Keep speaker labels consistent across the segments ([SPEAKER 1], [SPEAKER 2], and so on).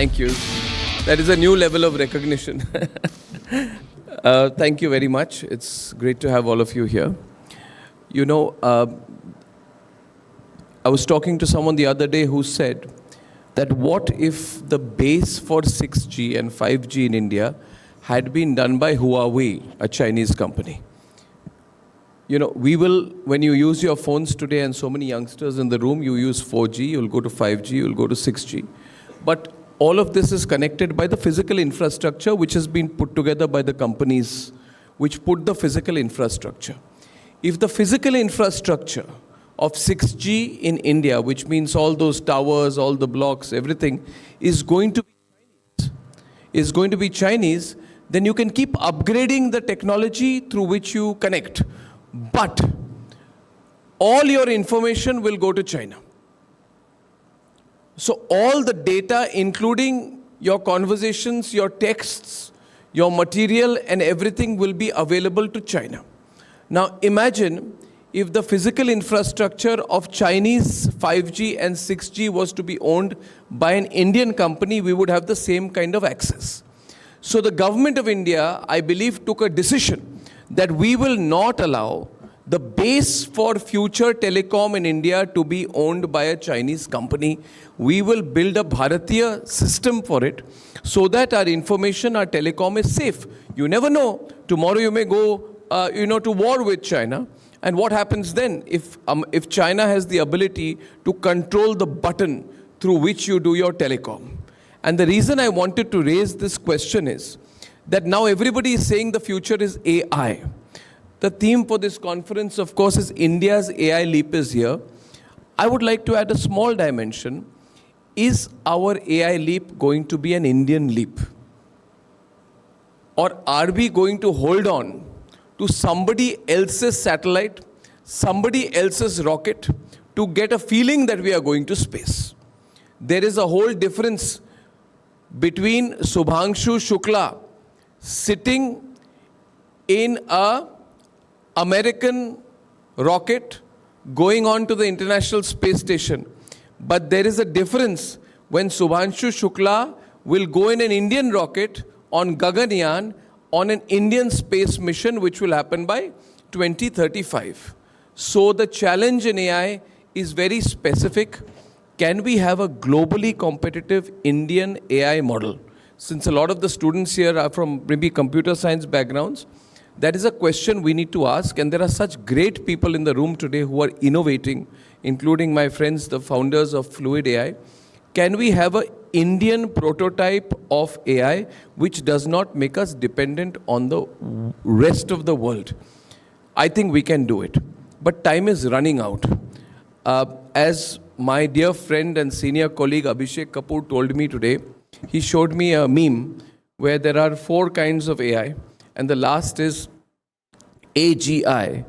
[SPEAKER 1] Thank you. That is a new level of recognition. Thank you very much. It's great to have all of you here. You know, I was talking to someone the other day who said that what if the base for 6G and 5G in India had been done by Huawei, a Chinese company? You know, when you use your phones today, and so many youngsters in the room, you use 4G, you'll go to 5G, you'll go to 6G. But all of this is connected by the physical infrastructure which has been put together by the companies which put the physical infrastructure. If the physical infrastructure of 6G in India, which means all those towers, all the blocks, everything, is going to be Chinese, then you can keep upgrading the technology through which you connect. But all your information will go to China. So all the data, including your conversations, your texts, your material and everything will be available to China. Now imagine if the physical infrastructure of Chinese 5G and 6G was to be owned by an Indian company, we would have the same kind of access. So the government of India, I believe, took a decision that we will not allow the base for future telecom in India to be owned by a Chinese company. We will build a Bharatiya system for it so that our information, our telecom is safe. You never know. Tomorrow you may go, to war with China. And what happens then if China has the ability to control the button through which you do your telecom? And the reason I wanted to raise this question is that now everybody is saying the future is AI. The theme for this conference, of course, is India's AI leap is here. I would like to add a small dimension. Is our AI leap going to be an Indian leap? Or are we going to hold on to somebody else's satellite, somebody else's rocket, to get a feeling that we are going to space? There is a whole difference between Subhangshu Shukla sitting in a American rocket going on to the International Space Station. But there is a difference when Subhangshu Shukla will go in an Indian rocket on Gaganyaan on an Indian space mission which will happen by 2035. So the challenge in AI is very specific. Can we have a globally competitive Indian AI model? Since a lot of the students here are from maybe computer science backgrounds, that is a question we need to ask. And there are such great people in the room today who are innovating, including my friends, the founders of Fluid AI. Can we have an Indian prototype of AI which does not make us dependent on the rest of the world? I think we can do it. But time is running out. As my dear friend and senior colleague Abhishek Kapoor told me today, he showed me a meme where there are 4 kinds of AI. And the last is AGI,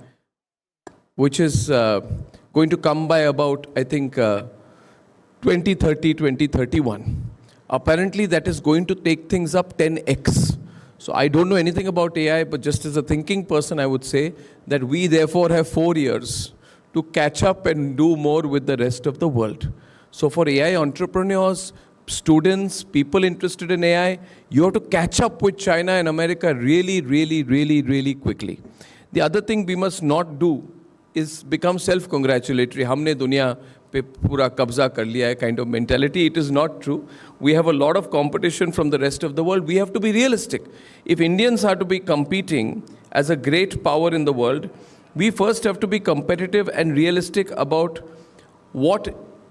[SPEAKER 1] which is going to come by about, I think, 2030, 2031. Apparently, that is going to take things up 10x. So I don't know anything about AI, but just as a thinking person, I would say that we therefore have 4 years to catch up and do more with the rest of the world. So for AI entrepreneurs, students, people interested in AI, you have to catch up with China and America really, really, really, really quickly. The other thing we must not do is become self-congratulatory. Humne dunya pe pura kabza kar liya hai kind of mentality. It is not true. We have a lot of competition from the rest of the world. We have to be realistic. If Indians are to be competing as a great power in the world, we first have to be competitive and realistic about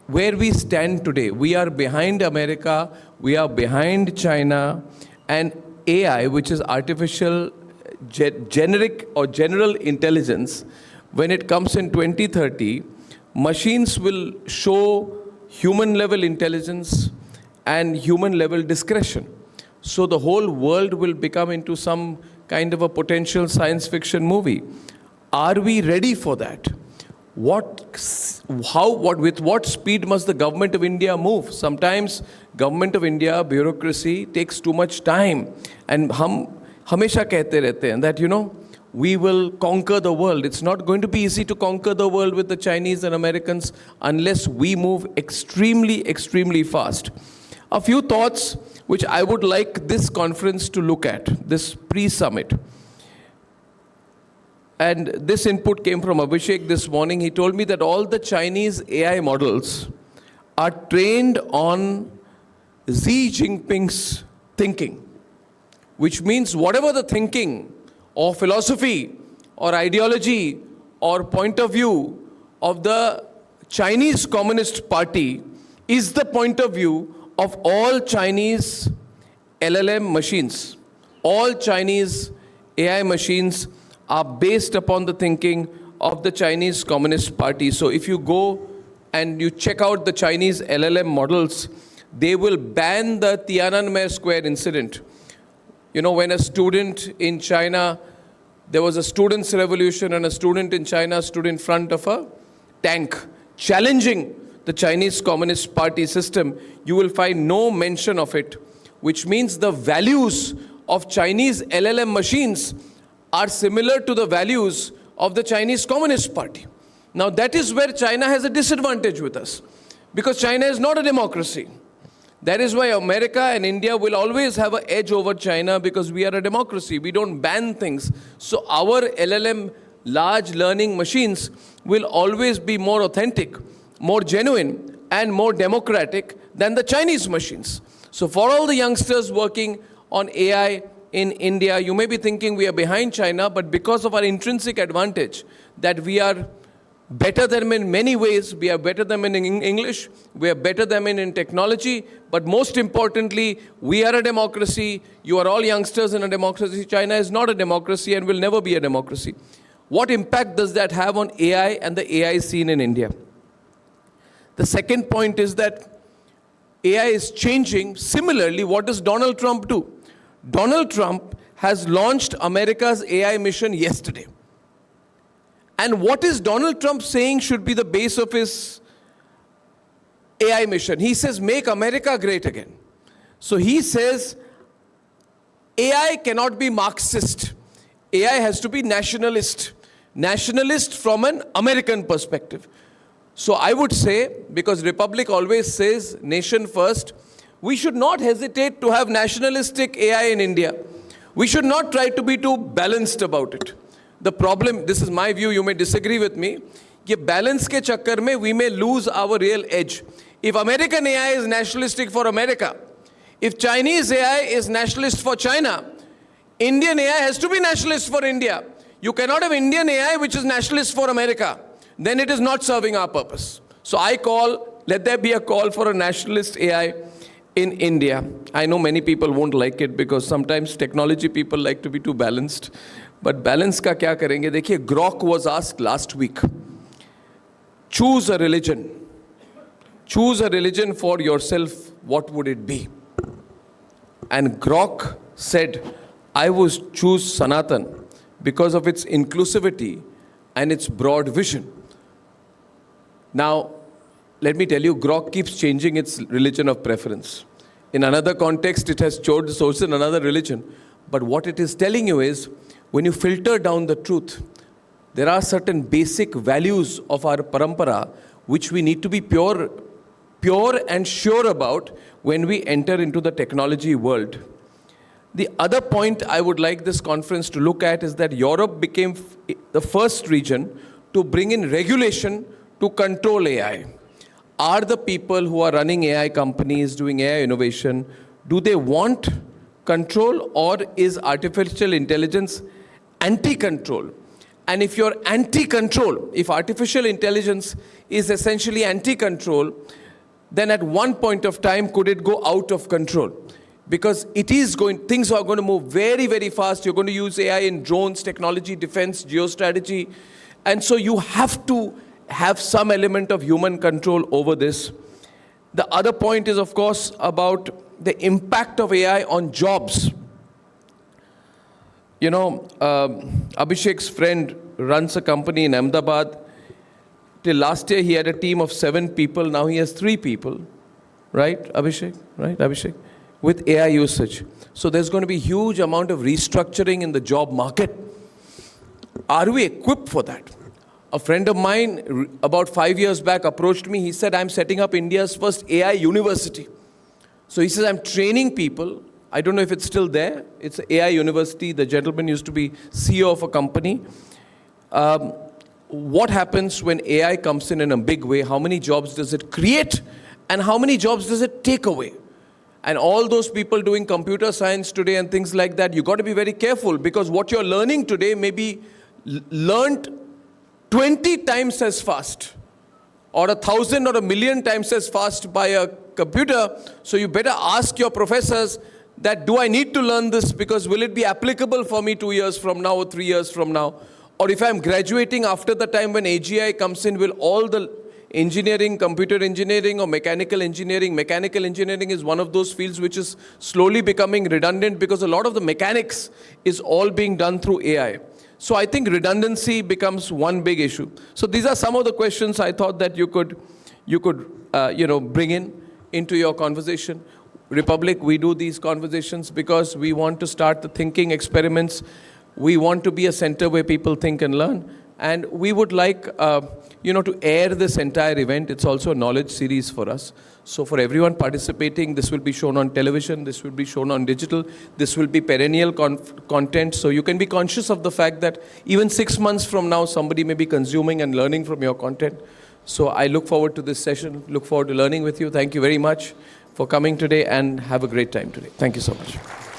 [SPEAKER 1] where we stand today. We are behind America, we are behind China, and AI, which is artificial generic or general intelligence, when it comes in 2030, machines will show human level intelligence and human level discretion. So the whole world will become into some kind of a potential science fiction movie. Are we ready for that? With what speed must the government of India move? Sometimes government of India, bureaucracy takes too much time. And hum hamesha kehte rehte hain that, we will conquer the world. It's not going to be easy to conquer the world with the Chinese and Americans unless we move extremely, extremely fast. A few thoughts which I would like this conference to look at, this pre-summit. And this input came from Abhishek this morning. He told me that all the Chinese AI models are trained on Xi Jinping's thinking, which means whatever the thinking or philosophy or ideology or point of view of the Chinese Communist Party is the point of view of all Chinese LLM machines. All Chinese AI machines are based upon the thinking of the Chinese Communist Party. So if you go and you check out the Chinese LLM models, they will ban the Tiananmen Square incident. You know, when a student in China, there was a students' revolution and a student in China stood in front of a tank challenging the Chinese Communist Party system, you will find no mention of it, which means the values of Chinese LLM machines are similar to the values of the Chinese Communist Party. Now that is where China has a disadvantage with us, because China is not a democracy. That is why America and India will always have an edge over China, because we are a democracy. We don't ban things. So our LLM large learning machines will always be more authentic, more genuine, and more democratic than the Chinese machines. So for all the youngsters working on AI in India, you may be thinking we are behind China, but because of our intrinsic advantage that we are better than them in many ways, we are better than them in English, we are better than them in technology, but most importantly, we are a democracy. You are all youngsters in a democracy. China is not a democracy and will never be a democracy. What impact does that have on AI and the AI scene in India? The second point is that AI is changing. Similarly, what does Donald Trump do? Donald Trump has launched America's AI mission yesterday. And what is Donald Trump saying should be the base of his AI mission? He says, make America great again. So he says, AI cannot be Marxist. AI has to be nationalist. Nationalist from an American perspective. So I would say, because Republic always says nation first, we should not hesitate to have nationalistic AI in India. We should not try to be too balanced about it. The problem, this is my view, you may disagree with me, कि balance के चक्कर में we may lose our real edge. If American AI is nationalistic for America, if Chinese AI is nationalist for China, Indian AI has to be nationalist for India. You cannot have Indian AI which is nationalist for America. Then it is not serving our purpose. So I call, let there be a call for a nationalist AI in India. I know many people won't like it because sometimes technology people like to be too balanced. But balance का क्या करेंगे? देखिए, Grok was asked last week, choose a religion. Choose a religion for yourself, what would it be? And Grok said, I would choose Sanatan because of its inclusivity and its broad vision. Now, let me tell you, Grok keeps changing its religion of preference. In another context, it has chosen another religion. But what it is telling you is, when you filter down the truth, there are certain basic values of our parampara which we need to be pure and sure about when we enter into the technology world. The other point I would like this conference to look at is that Europe became the first region to bring in regulation to control AI. Are the people who are running AI companies, doing AI innovation, do they want control, or is artificial intelligence anti-control? And if you're anti-control, if artificial intelligence is essentially anti-control, then at one point of time, could it go out of control? Because things are going to move very, very fast. You're going to use AI in drones, technology, defense, geostrategy. And so you have to have some element of human control over this. The other point is, of course, about the impact of AI on jobs. You know, Abhishek's friend runs a company in Ahmedabad. Till last year, he had a team of 7 people. Now he has 3 people. Right, Abhishek? Right, Abhishek? With AI usage. So there's going to be a huge amount of restructuring in the job market. Are we equipped for that? A friend of mine, about 5 years back, approached me. He said, I'm setting up India's first AI university. So he says, I'm training people. I don't know if it's still there. It's AI University. The gentleman used to be CEO of a company. What happens when AI comes in a big way? How many jobs does it create? And how many jobs does it take away? And all those people doing computer science today and things like that, you got to be very careful, because what you're learning today may be learned 20 times as fast, or 1,000 or 1,000,000 times as fast by a computer. So you better ask your professors that, do I need to learn this, because will it be applicable for me 2 years from now or 3 years from now? Or if I'm graduating after the time when AGI comes in, will all the engineering, computer engineering or mechanical engineering is one of those fields which is slowly becoming redundant, because a lot of the mechanics is all being done through AI. So I think redundancy becomes one big issue. So these are some of the questions I thought that you could bring into your conversation. Republic, we do these conversations because we want to start the thinking experiments. We want to be a center where people think and learn. And we would like, to air this entire event. It's also a knowledge series for us. So for everyone participating, this will be shown on television, this will be shown on digital, this will be perennial content. So you can be conscious of the fact that even 6 months from now, somebody may be consuming and learning from your content. So I look forward to this session, look forward to learning with you. Thank you very much for coming today, and have a great time today. Thank you so much.